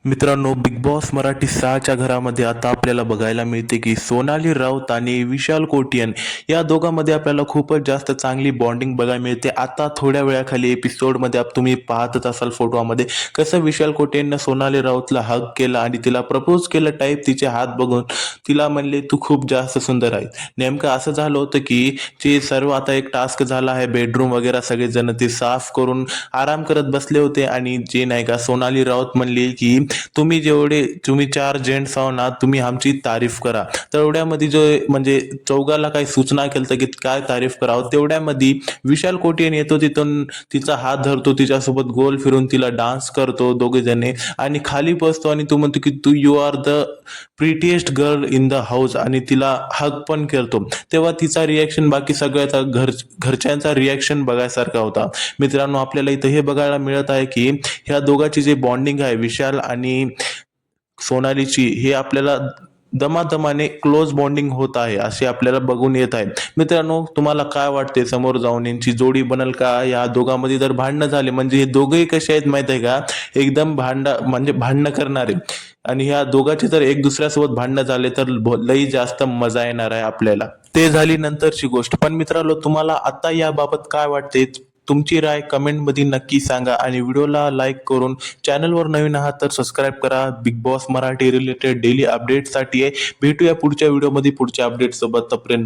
मित्रांनो, big boss Marathi 6च्या घरामध्ये आता आपल्याला बघायला मिळते की सोनाली राऊत आणि विशाल कोटियन या दोघांमध्ये आपल्याला खूपच जास्त चांगली बॉन्डिंग बघायला मिळते. आता थोड्या वेळाखाली एपिसोडमध्ये तुम्ही पाहतच असाल फोटोमध्ये कसं विशाल कोटियननं सोनाली राऊतला हग केला आणि तिला प्रपोज केलं टाईप. तिचे हात बघून तिला म्हणले तू खूप जास्त सुंदर आहे. नेमकं असं झालं होतं की ते सर्व आता एक टास्क झाला आहे, बेडरूम वगैरे सगळेजण ते साफ करून आराम करत बसले होते आणि जे नाही का सोनाली राऊत म्हणली की तुम्ही 4 जेंट्स आहो ना, तुम्ही आमची तारीफ करा. तेवढ्यामध्ये जो म्हणजे चौघाला काही सूचना केलं की काय तारीफ करावं, तेवढ्यामध्ये विशाल कोटियन येतो तिथून, तिचा हात धरतो, तिच्यासोबत गोल फिरून तिला डान्स करतो दोघे जणे आणि खाली बसतो आणि तू म्हणतो की तू you are the prettiest girl in the house आणि तिला हग पण करतो. तेव्हा तिचा रिॲक्शन बाकी सगळ्याचा घरच्यांचा रिॲक्शन बघायसारखा होता. मित्रांनो, आपल्याला इथं हे बघायला मिळत आहे की ह्या दोघांची जे बॉन्डिंग आहे विशाल आणि सोनालीची, हे आपल्याला दमादमाने क्लोज बॉन्डिंग होत आहे असे आपल्याला बघून येत आहे. मित्रांनो, तुम्हाला काय वाटते समोर जाऊन यांची जोडी बनल का? या दोघांमध्ये जर भांडणं झाले म्हणजे हे दोघेही कसे आहेत माहित आहे का, एकदम भांडणं करणारे, आणि ह्या दोघांचे जर एक दुसऱ्यासोबत भांडणं झाले तर लई जास्त मजा येणार आहे आपल्याला. ते झाली नंतरची गोष्ट. पण मित्रांनो, तुम्हाला आता याबाबत काय वाटते? तुमची राय कमेंटमध्ये नक्की सांगा आणि व्हिडिओला लाईक करून चॅनलवर नवीन आहात तर सबस्क्राईब करा. Big boss Marathi related daily अपडेटसाठी भेटूया पुढच्या व्हिडिओमध्ये पुढच्या अपडेट सोबत. तोपर्यंत